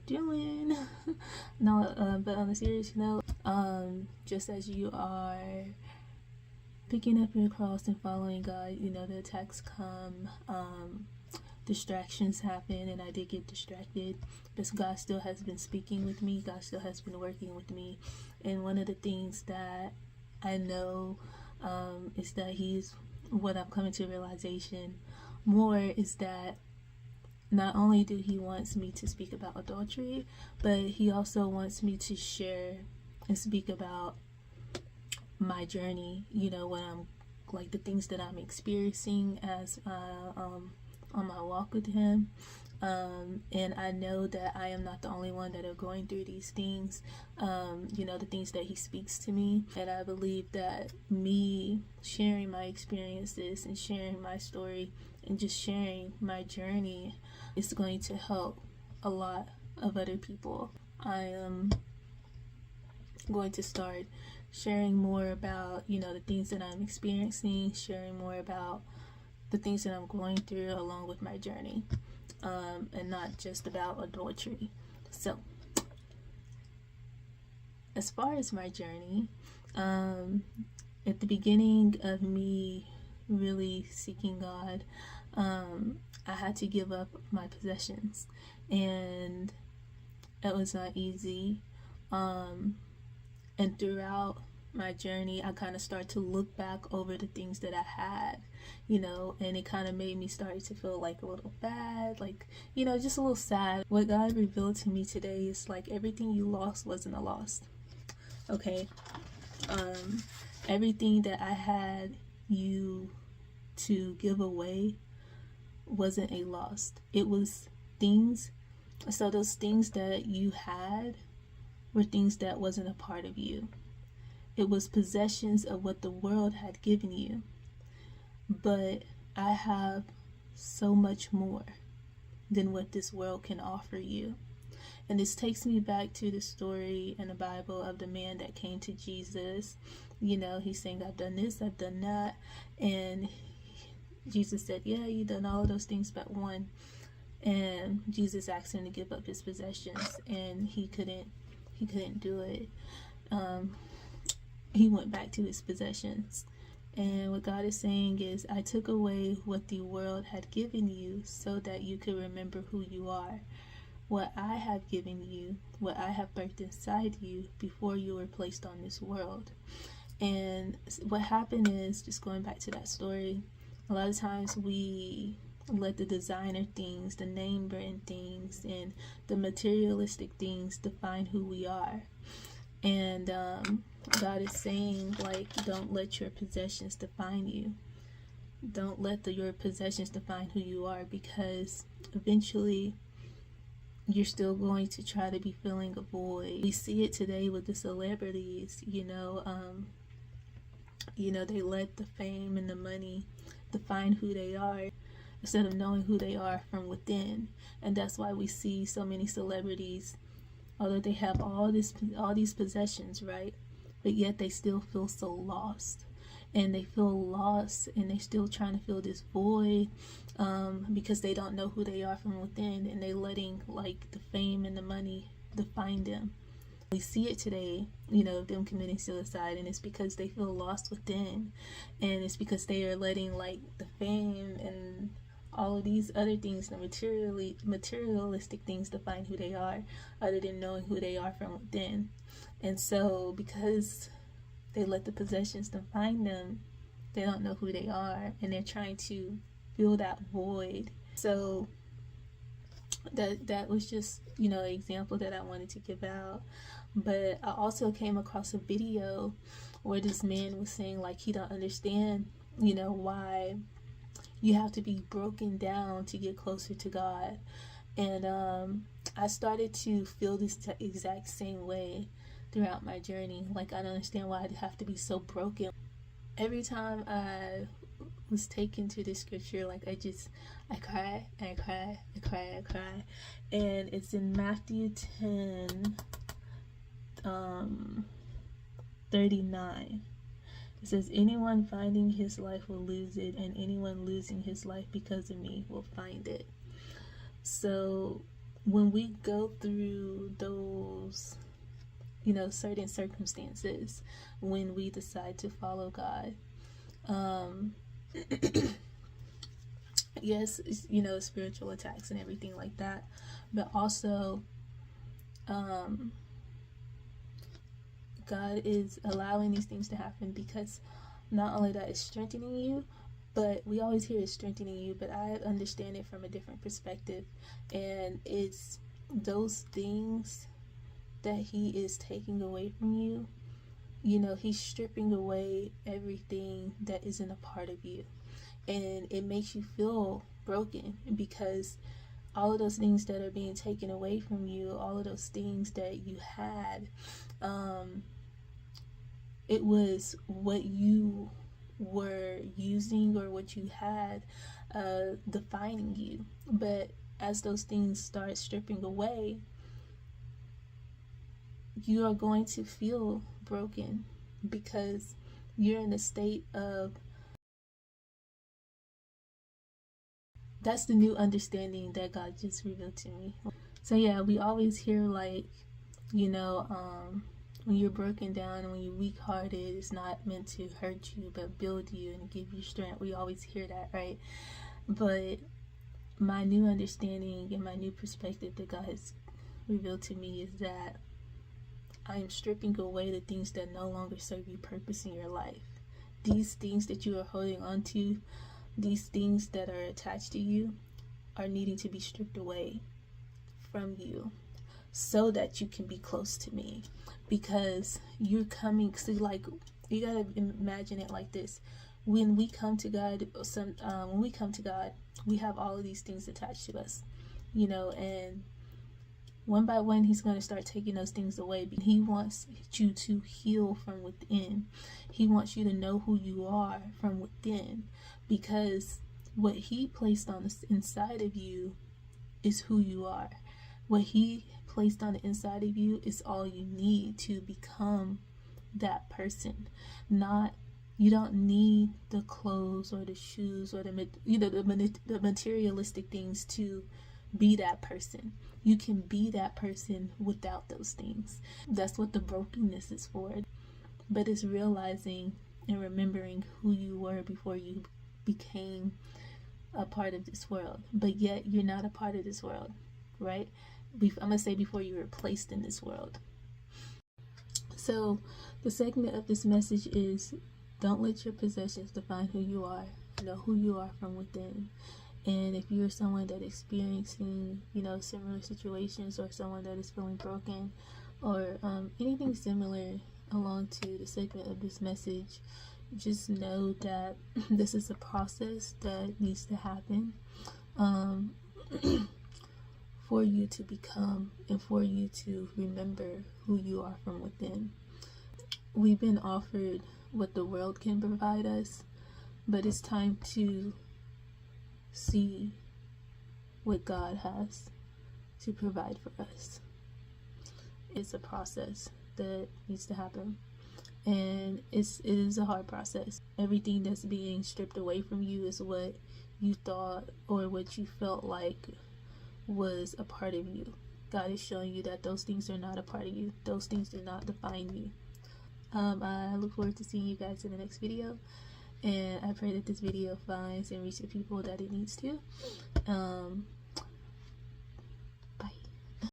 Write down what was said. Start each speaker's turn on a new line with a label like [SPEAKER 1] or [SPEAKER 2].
[SPEAKER 1] doing? No, but on a serious note, just as you are picking up your cross and following God, the attacks come, distractions happen, and I did get distracted, but God still has been speaking with me. God still has been working with me. And one of the things that I know is that He's, what I'm coming to realization more is that not only do He wants me to speak about adultery, but He also wants me to share and speak about my journey, when I'm like the things that I'm experiencing as on my walk with Him. And I know that I am not the only one that are going through these things, the things that He speaks to me. And I believe that me sharing my experiences and sharing my story and just sharing my journey is going to help a lot of other people. I am going to start sharing more about, the things that I'm experiencing, sharing more about the things that I'm going through along with my journey, and not just about adultery. So, as far as my journey, at the beginning of me really seeking God, I had to give up my possessions, and it was not easy. And throughout my journey, I kind of started to look back over the things that I had, and it kind of made me start to feel like a little bad, like, just a little sad. What God revealed to me today is like everything you lost wasn't a loss. Okay. Everything that I had you to give away wasn't a loss. It was things. So those things that you had were things that wasn't a part of you. It was possessions of what the world had given you. But I have so much more than what this world can offer you. And this takes me back to the story in the Bible of the man that came to Jesus. He's saying, I've done this, I've done that. And Jesus said, yeah, you've done all of those things but one. And Jesus asked him to give up his possessions, and he couldn't do it. He went back to his possessions. And what God is saying is, I took away what the world had given you so that you could remember who you are. What I have given you, what I have birthed inside you before you were placed on this world. And what happened is, just going back to that story, a lot of times we let the designer things, the name brand things, and the materialistic things define who we are. And God is saying, like, don't let your possessions define you. Don't let your possessions define who you are, because eventually you're still going to try to be filling a void. We see it today with the celebrities, they let the fame and the money define who they are instead of knowing who they are from within. And that's why we see so many celebrities, although they have all these possessions, right? But yet they still feel so lost. And they feel lost, and they're still trying to fill this void, because they don't know who they are from within, and they're letting like the fame and the money define them. We see it today, them committing suicide, and it's because they feel lost within, and it's because they are letting like the fame and all of these other things, the materialistic things, define who they are, other than knowing who they are from within. And so because they let the possessions define them, they don't know who they are, and they're trying to fill that void. So that was just, an example that I wanted to give out. But I also came across a video where this man was saying, like, he don't understand, why you have to be broken down to get closer to God. And I started to feel this exact same way throughout my journey. Like, I don't understand why I have to be so broken. Every time I was taken to this scripture, like, I cry, and I cry, I cry, I cry. And it's in Matthew 10, 39. It says, anyone finding his life will lose it, and anyone losing his life because of me will find it. So when we go through those, certain circumstances, when we decide to follow God, um, yes, spiritual attacks and everything like that, but also, God is allowing these things to happen because not only that it's strengthening you, but we always hear it's strengthening you, but I understand it from a different perspective. And it's those things that He is taking away from you. He's stripping away everything that isn't a part of you. And it makes you feel broken because all of those things that are being taken away from you, all of those things that you had, it was what you were using or what you had defining you. But as those things start stripping away, you are going to feel broken because you're in a state of, that's the new understanding that God just revealed to me. So yeah, we always hear like, when you're broken down and when you're weak hearted, it's not meant to hurt you but build you and give you strength. We always hear that, right? But my new understanding and my new perspective that God has revealed to me is that I am stripping away the things that no longer serve you purpose in your life. These things that you are holding on to, these things that are attached to you, are needing to be stripped away from you so that you can be close to me. Because you're coming, see, like, you gotta imagine it like this. When we come to God, we have all of these things attached to us, and one by one, He's going to start taking those things away. He wants you to heal from within. He wants you to know who you are from within, because what He placed on the inside of you is who you are. What He placed on the inside of you is all you need to become that person. You don't need the clothes or the shoes or the materialistic things to be that person. You can be that person without those things. That's what the brokenness is for. But it's realizing and remembering who you were before you became a part of this world. But yet you're not a part of this world, right? I'm going to say before you were placed in this world. So the segment of this message is, don't let your possessions define who you are. Know who you are from within. And if you're someone that is experiencing, similar situations, or someone that is feeling broken, or anything similar along to the segment of this message, just know that this is a process that needs to happen for you to become and for you to remember who you are from within. We've been offered what the world can provide us, but it's time to see what God has to provide for us. It's a process that needs to happen, and it is a hard process. Everything that's being stripped away from you is what you thought or what you felt like was a part of you. God is showing you that those things are not a part of you. Those things do not define you. I look forward to seeing you guys in the next video, and I pray that this video finds and reaches the people that it needs to.